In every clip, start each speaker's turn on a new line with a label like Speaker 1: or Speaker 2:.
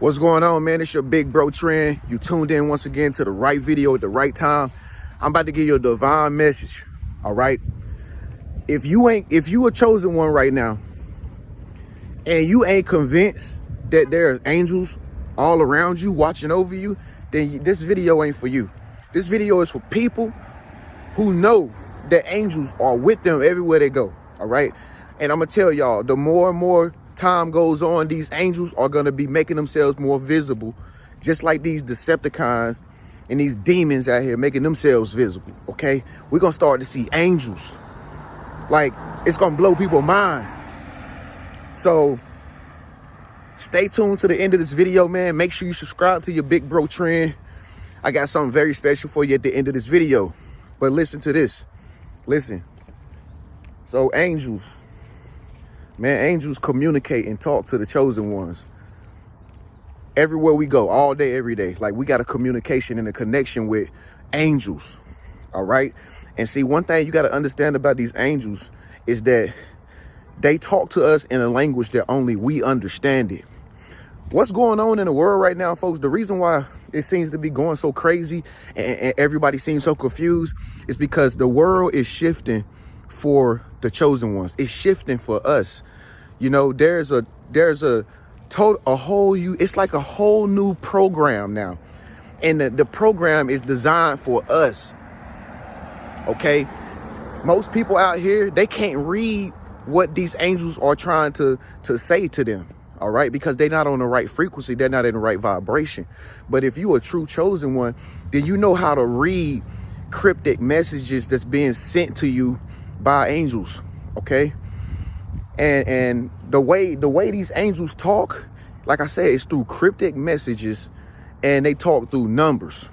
Speaker 1: What's going on, man? It's your big bro Trend. You tuned in once again to the right video at the right time. I'm about to give you a divine message. All right. If you a chosen one right now and you ain't convinced that there's angels all around you watching over you, then this video ain't for you. This video is for people who know that angels are with them everywhere they go. All right. And I'm gonna tell y'all, the more and more time goes on, these angels are going to be making themselves more visible, just like these Decepticons and these demons out here making themselves visible. Okay, we're gonna start to see angels. Like, it's gonna blow people's mind. So stay tuned to the end of this video, man. Make sure you subscribe to your big bro Trend. I got something very special for you at the end of this video. But listen to this. Listen. So angels, man, angels communicate and talk to the chosen ones. Everywhere we go, all day, every day. Like, we got a communication and a connection with angels. All right. And see, one thing you got to understand about these angels is that they talk to us in a language that only we understand it. What's going on in the world right now, folks? The reason why it seems to be going so crazy and everybody seems so confused is because the world is shifting for the chosen ones. It's shifting for us. You know, it's like a whole new program now. And the program is designed for us. Okay. Most people out here, they can't read what these angels are trying to say to them. All right. Because they're not on the right frequency. They're not in the right vibration. But if you're a true chosen one, then you know how to read cryptic messages that's being sent to you by angels. Okay. And the way these angels talk, like I said, is through cryptic messages, and they talk through numbers.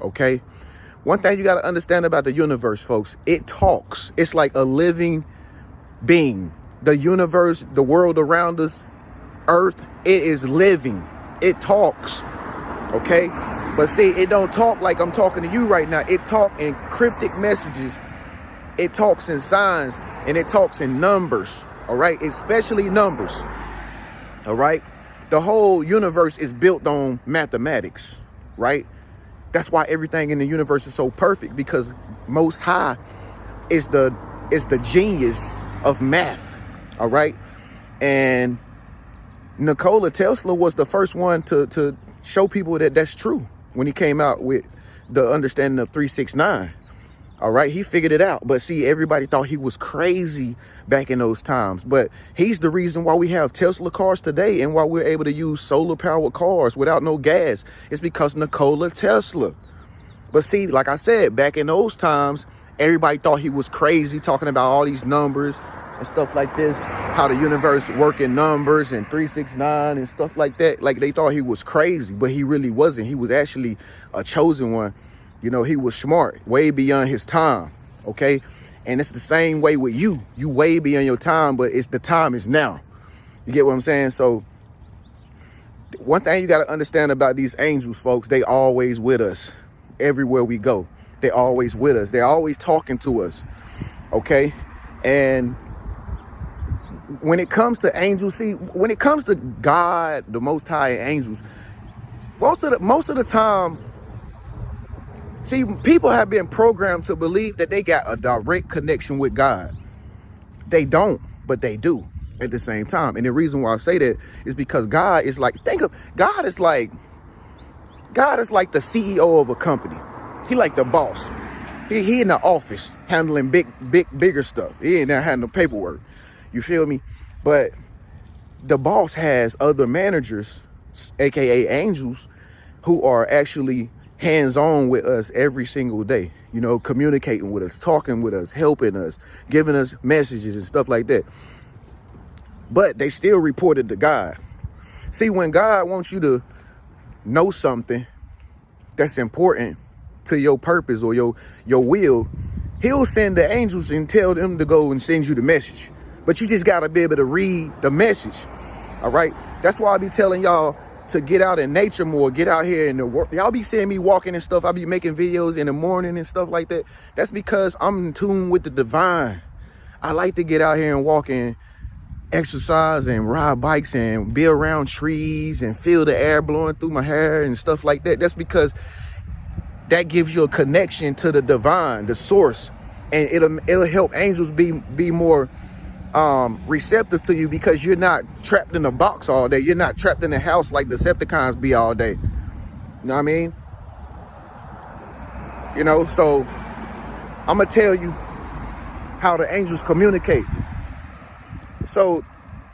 Speaker 1: Okay. One thing you got to understand about the universe, folks, it talks. It's like a living being. The universe, the world around us, Earth, it is living. It talks. Okay. But see, it don't talk like I'm talking to you right now. It talks in cryptic messages. It talks in signs, and it talks in numbers. All right. Especially numbers. All right. The whole universe is built on mathematics. Right. That's why everything in the universe is so perfect, because Most High is the genius of math. All right. And Nikola Tesla was the first one to show people that that's true when he came out with the understanding of 369. All right. He figured it out. But see, everybody thought he was crazy back in those times. But he's the reason why we have Tesla cars today and why we're able to use solar powered cars without no gas. It's because Nikola Tesla. But see, like I said, back in those times, everybody thought he was crazy, talking about all these numbers and stuff like this, how the universe work in numbers and 369 and stuff like that. Like, they thought he was crazy, but he really wasn't. He was actually a chosen one. You know, he was smart, way beyond his time. Okay. And it's the same way with you. You way beyond your time, but the time is now. You get what I'm saying? So one thing you got to understand about these angels, folks, they always with us everywhere we go. They always with us. They're always talking to us. Okay. And when it comes to angels, see, when it comes to God, the Most High, and angels, most of the time, see, people have been programmed to believe that they got a direct connection with God. They don't, but they do at the same time. And the reason why I say that is because God is like, God is like the CEO of a company. He like the boss. He in the office handling bigger stuff. He ain't there handling paperwork. You feel me? But the boss has other managers, aka angels, who are actually hands-on with us every single day, you know, communicating with us, talking with us, helping us, giving us messages and stuff like that. But they still reported to God. See, when God wants you to know something that's important to your purpose or your will, he'll send the angels and tell them to go and send you the message. But you just got to be able to read the message. All right. That's why I be telling y'all to get out in nature more, get out here in the world. Y'all be seeing me walking and stuff. I be making videos in the morning and stuff like that. That's because I'm in tune with the divine. I like to get out here and walk and exercise and ride bikes and be around trees and feel the air blowing through my hair and stuff like that. That's because that gives you a connection to the divine, the source, and it'll help angels be more receptive to you, because you're not trapped in a box all day. You're not trapped in a house like Decepticons be all day. You know what I mean? You know, so I'm gonna tell you how the angels communicate. So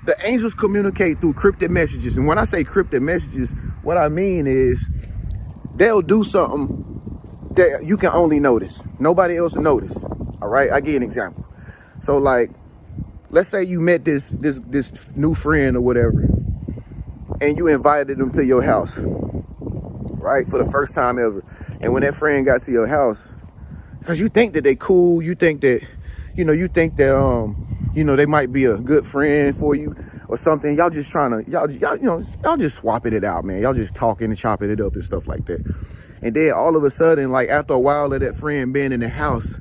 Speaker 1: the angels communicate through cryptic messages. And when I say cryptic messages, what I mean is they'll do something that you can only notice. Nobody else will notice. All right, I give you an example. So like, let's say you met this new friend or whatever, and you invited them to your house, right, for the first time ever. And when that friend got to your house, because you think that they cool, you think that, they might be a good friend for you or something. Y'all just trying to, y'all just swapping it out, man. Y'all just talking and chopping it up and stuff like that. And then all of a sudden, like after a while of that friend being in the house,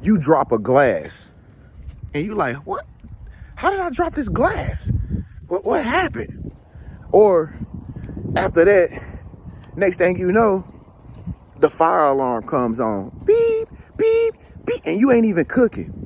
Speaker 1: you drop a glass and you like, what? How did I drop this glass? What happened? Or after that, next thing you know, the fire alarm comes on. Beep, beep, beep, and you ain't even cooking.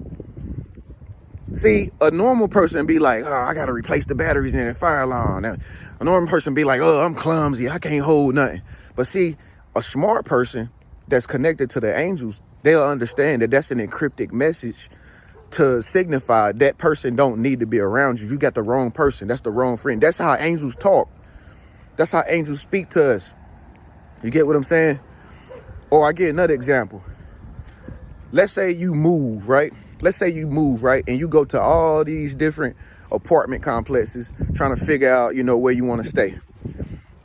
Speaker 1: See, a normal person be like, oh, I gotta replace the batteries in the fire alarm. Now, a normal person be like, oh, I'm clumsy, I can't hold nothing. But see, a smart person that's connected to the angels, they'll understand that that's an encrypted message to signify that person don't need to be around you. You got the wrong person. That's the wrong friend. That's how angels talk. That's how angels speak to us. You get what I'm saying? Or I get another example. Let's say you move, right? And you go to all these different apartment complexes trying to figure out, where you want to stay.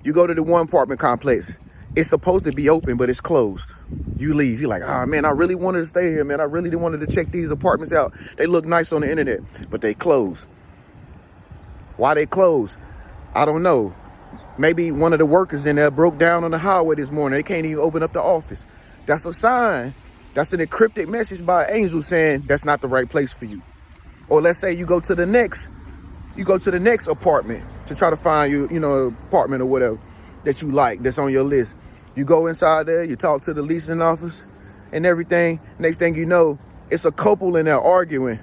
Speaker 1: You go to the one apartment complex. It's supposed to be open, but it's closed. You leave. You're like, oh, man, I really wanted to stay here, man. I really wanted to check these apartments out. They look nice on the internet, but they closed. Why they closed? I don't know. Maybe one of the workers in there broke down on the highway this morning. They can't even open up the office. That's a sign. That's an encrypted message by an angel saying that's not the right place for you. Or let's say you go to the next apartment to try to find you, an apartment or whatever that you like, that's on your list. You go inside there, you talk to the leasing office and everything. Next thing you know, it's a couple in there arguing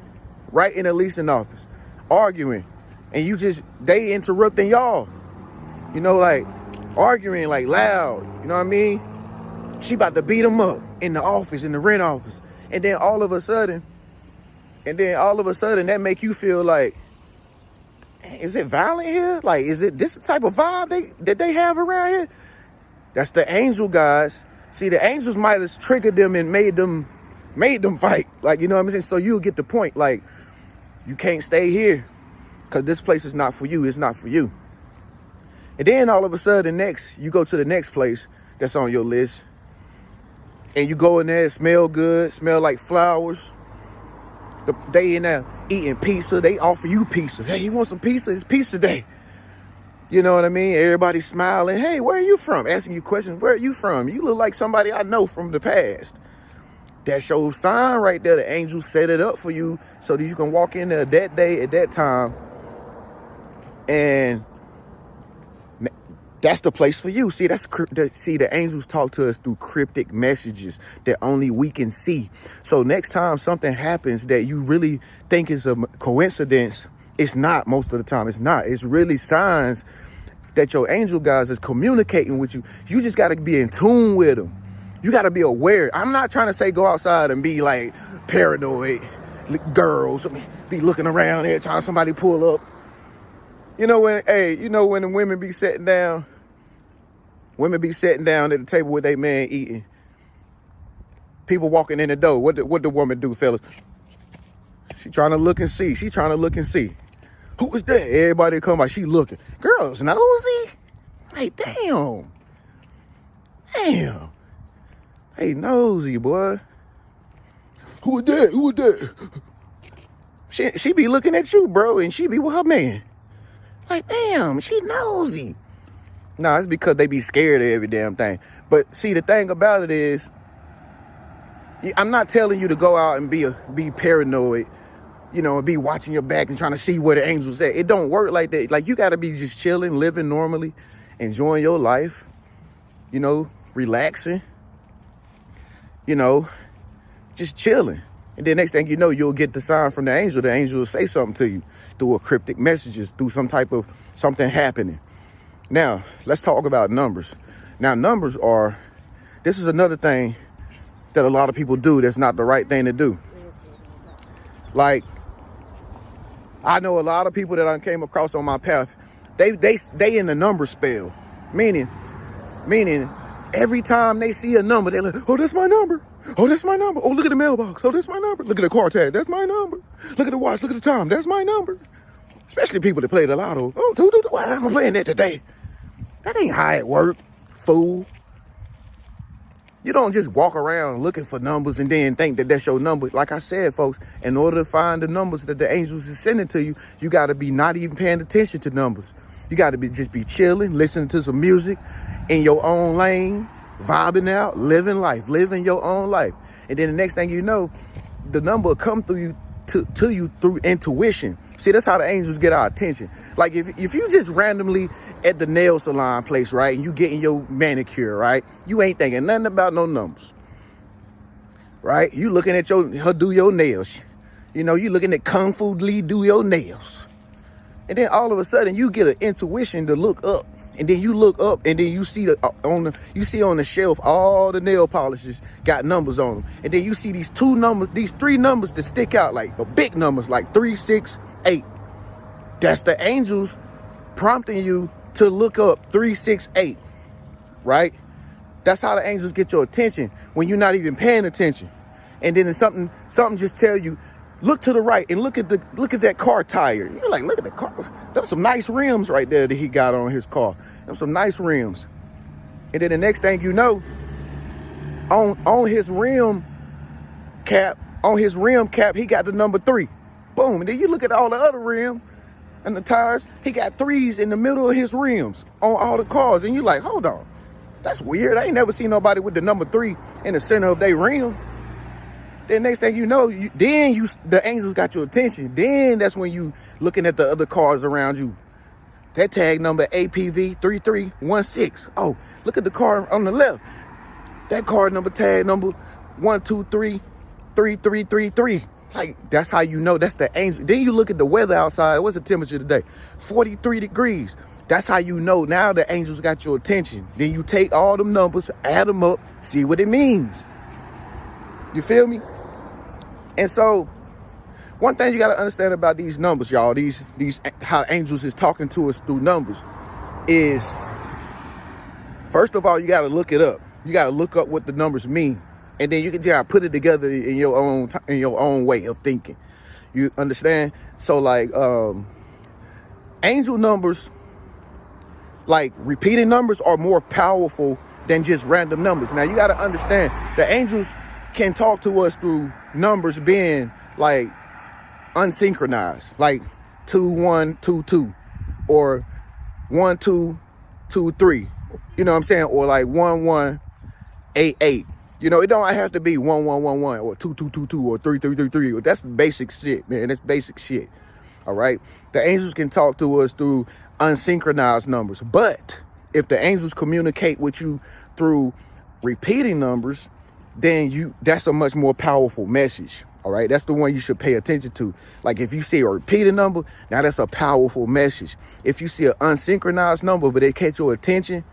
Speaker 1: right in the leasing office, arguing. And they interrupting y'all. Like arguing like loud, you know what I mean? She about to beat them up in the office, in the rent office. And then all of a sudden, that make you feel like, is it violent here? Like, is it this type of vibe that they have around here? That's the angel guys. See, the angels might have triggered them and made them fight. Like, you know what I'm saying? So you'll get the point. Like, you can't stay here because this place is not for you. It's not for you. And then all of a sudden, you go to the next place that's on your list. And you go in there, it smell good, smell like flowers. They in there eating pizza. They offer you pizza. Hey, you want some pizza? It's pizza day. You know what I mean? Everybody smiling. Hey, where are you from? Asking you questions. Where are you from? You look like somebody I know from the past. That's your sign right there. The angels set it up for you so that you can walk in there that day at that time. And that's the place for you. See, the angels talk to us through cryptic messages that only we can see. So next time something happens that you really think is a coincidence, it's not. Most of the time, it's not. It's really signs that your angel guys is communicating with you. You just got to be in tune with them. You got to be aware. I'm not trying to say go outside and be like paranoid girls, be looking around every time somebody pull up. When the women be sitting down at the table with their man eating. People walking in the door. What the woman do, fellas? She trying to look and see. Who is that? Everybody come by. She looking. Girls nosy. Hey, damn. Hey, nosy boy. Who is that? She be looking at you, bro, and she be with her man. Like, damn, she nosy. Nah, it's because they be scared of every damn thing. But see, the thing about it is, I'm not telling you to go out and be paranoid you know, and be watching your back and trying to see where the angels at. It don't work like that. Like, you got to be just chilling, living normally, enjoying your life, you know, relaxing, you know, just chilling. And then next thing you know, you'll get the sign from the angel. The angel will say something to you through a cryptic messages, through some type of something happening. Now, let's talk about numbers. Now, numbers are, this is another thing that a lot of people do that's not the right thing to do. Like, I know a lot of people that I came across on my path, they in the number spell. Meaning every time they see a number, they're like, oh, that's my number. Oh, that's my number. Oh, look at the mailbox. Oh, that's my number. Look at the car tag. That's my number. Look at the watch. Look at the time. That's my number. Especially people that play the lotto. Oh, why am I playing that today? That ain't how it work, fool. You don't just walk around looking for numbers and then think that that's your number. Like I said, folks, in order to find the numbers that the angels is sending to you, you got to be not even paying attention to numbers. You got to just be chilling, listening to some music in your own lane, vibing out, living life, living your own life. And then the next thing you know, the number will come through you to you through intuition. See, that's how the angels get our attention. Like, if you just randomly at the nail salon place, right, and you getting your manicure, right, you ain't thinking nothing about no numbers, right? You looking at her do your nails. You know, you looking at Kung Fu Lee do your nails. And then all of a sudden you get an intuition to look up. And then you look up and then you see on the shelf, all the nail polishes got numbers on them. And then you see these three numbers that stick out, like the big numbers, like 3, 6, 8. That's the angels prompting you to look up 3, 6, 8, right? That's how the angels get your attention when you're not even paying attention. And then something just tell you, look to the right and look at that car tire. You're like, look at the car. There's some nice rims right there that he got on his car. There's some nice rims. And then the next thing you know, on his rim cap, he got the number 3. Boom. And then you look at all the other rims and the tires, he got 3s in the middle of his rims on all the cars. And you're like, hold on, that's weird. I ain't never seen nobody with the number 3 in the center of their rim. Then next thing you know, the angels got your attention. Then that's when you looking at the other cars around you. That tag number APV 3316. Oh, look at the car on the left. That car number tag number 1233333. Like, that's how you know that's the angel. Then you look at the weather outside. What's the temperature today? 43 degrees. That's how you know now the angels got your attention. Then you take all them numbers, add them up, see what it means. You feel me? And so, one thing you got to understand about these numbers, y'all, these how angels is talking to us through numbers is, first of all, you got to look it up. You got to look up what the numbers mean. And then you can just put it together in your own way of thinking. You understand? So, like, angel numbers, like repeating numbers, are more powerful than just random numbers. Now, you got to understand, the angels can talk to us through numbers being like unsynchronized, like 2 1 2 2 or 1 2 2 3. You know what I'm saying? Or like 1 1 8 8. You know, it don't have to be 1 1 1 1 or 2 2 2 2 or 3 3 3 3. That's basic shit, man. That's basic shit. All right. The angels can talk to us through unsynchronized numbers, but if the angels communicate with you through repeating numbers, then that's a much more powerful message. All right, that's the one you should pay attention to. Like, if you see a repeated number, now that's a powerful message. If you see an unsynchronized number but it catch your attention,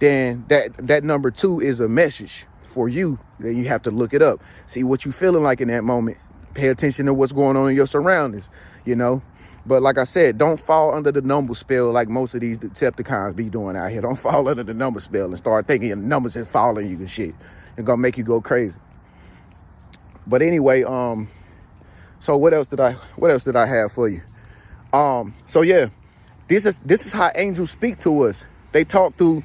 Speaker 1: then that number 2 is a message for you. Then you have to look it up, see what you feeling like in that moment, pay attention to what's going on in your surroundings, you know. But like I said, don't fall under the number spell like most of these Decepticons be doing out here. Don't fall under the number spell and start thinking your numbers is following you and shit. It's gonna make you go crazy. But anyway, so what else did I have for you? So yeah, this is how angels speak to us. They talk through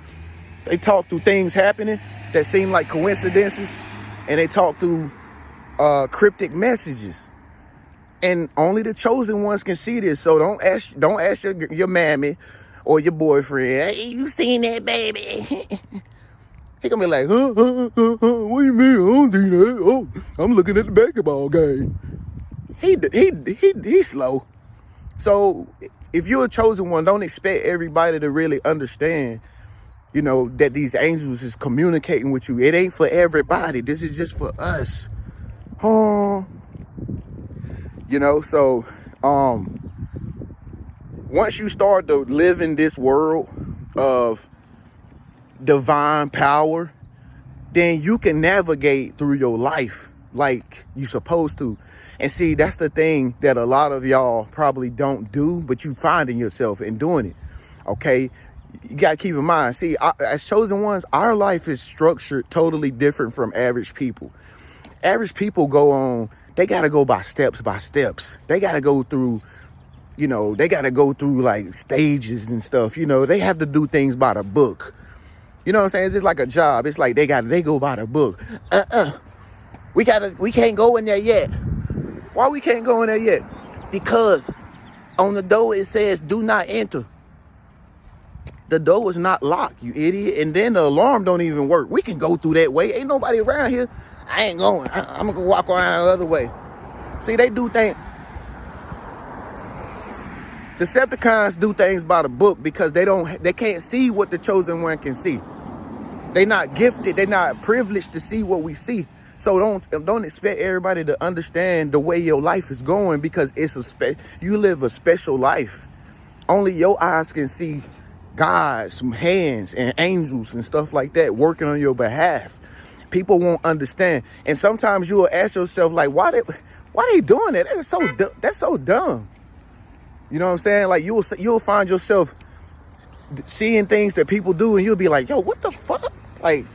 Speaker 1: things happening that seem like coincidences, and they talk through cryptic messages. And only the chosen ones can see this. So don't ask your mammy or your boyfriend, hey, you seen that, baby? He gonna be like, what do you mean? I don't see that. Oh, I'm looking at the basketball game. he's slow. So if you're a chosen one, don't expect everybody to really understand, you know, that these angels is communicating with you. It ain't for everybody. This is just for us. Oh, you know, so once you start to live in this world of divine power, then you can navigate through your life like you supposed to. And see, that's the thing that a lot of y'all probably don't do, but you finding yourself in doing it. Okay, you got to keep in mind, see, as chosen ones, our life is structured totally different from average people. Average people go on, they got to go by steps. They got to go through, you know, they got to go through like stages and stuff. You know, they have to do things by the book. You know what I'm saying? It's just like a job. It's like they go by the book. We can't go in there yet. Why we can't go in there yet? Because on the door it says do not enter. The door is not locked, you idiot. And then the alarm don't even work. We can go through that way. Ain't nobody around here. I ain't going. I'm gonna walk around the other way. See, they do things. Decepticons do things by the book because they can't see what the chosen one can see. They not gifted. They're not privileged to see what we see. So don't expect everybody to understand the way your life is going, because you live a special life. Only your eyes can see God, some hands and angels and stuff like that working on your behalf. People won't understand, and sometimes you will ask yourself like, why they doing that? That's so dumb. You know what I'm saying? Like you'll find yourself seeing things that people do, and you'll be like, yo, what the fuck? Like,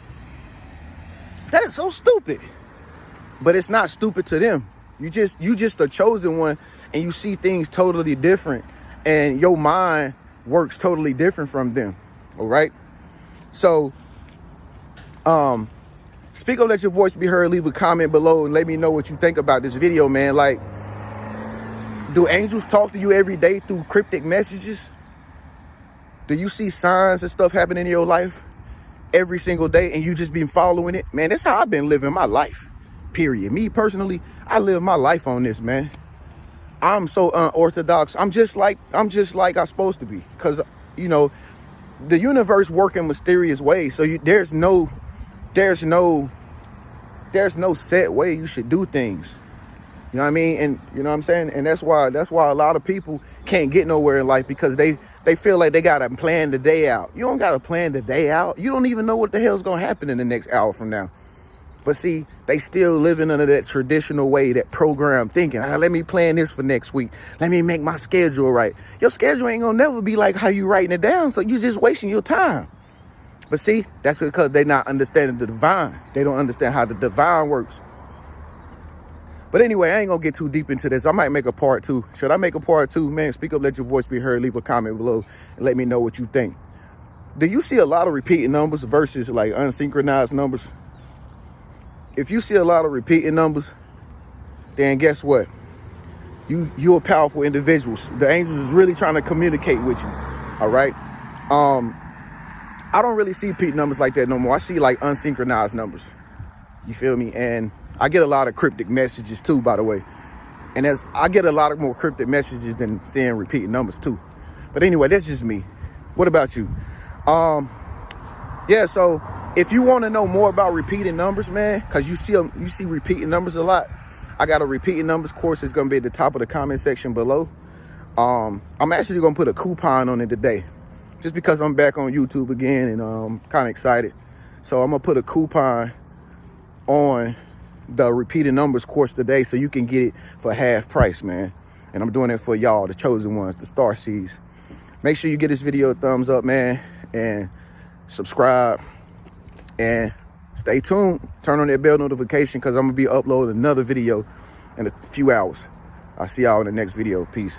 Speaker 1: that is so stupid. But it's not stupid to them. You just a chosen one, and you see things totally different, and your mind works totally different from them. All right. So, speak up, let your voice be heard. Leave a comment below and let me know what you think about this video, man. Like, do angels talk to you every day through cryptic messages? Do you see signs and stuff happening in your life every single day, and you just been following it? Man, that's how I've been living my life, period. Me personally, I live my life on this, man. I'm so unorthodox. I'm just like I'm supposed to be, because, you know, the universe works in mysterious ways. So there's no set way you should do things. You know what I mean? And you know what I'm saying? And that's why a lot of people can't get nowhere in life, because they feel like they gotta plan the day out. You don't gotta plan the day out. You don't even know what the hell's gonna happen in the next hour from now. But see, they still living under that traditional way, that program thinking. Let me plan this for next week. Let me make my schedule right. Your schedule ain't gonna never be like how you writing it down, so you just wasting your time. But see, that's because they not understanding the divine. They don't understand how the divine works. But anyway, I ain't gonna get too deep into this. I might make a part 2. Should I make a part 2? Man, speak up, let your voice be heard. Leave a comment below and let me know what you think. Do you see a lot of repeating numbers versus like unsynchronized numbers? If you see a lot of repeating numbers, then guess what? You're a powerful individual. The angels is really trying to communicate with you. All right. I don't really see repeat numbers like that no more. I see like unsynchronized numbers. You feel me? And I get a lot of cryptic messages too, by the way. And I get a lot of more cryptic messages than seeing repeating numbers too. But anyway, that's just me. What about you? Yeah, so if you want to know more about repeating numbers, man, because you see repeating numbers a lot, I got a repeating numbers course. It's going to be at the top of the comment section below. I'm actually going to put a coupon on it today, just because I'm back on YouTube again, and I'm kind of excited. So I'm going to put a coupon on the repeating numbers course today, so you can get it for half price, man. And I'm doing it for y'all, the chosen ones, the star seeds. Make sure you give this video a thumbs up, man, and subscribe, and stay tuned. Turn on that bell notification, because I'm gonna be uploading another video in a few hours. I'll see y'all in the next video. Peace.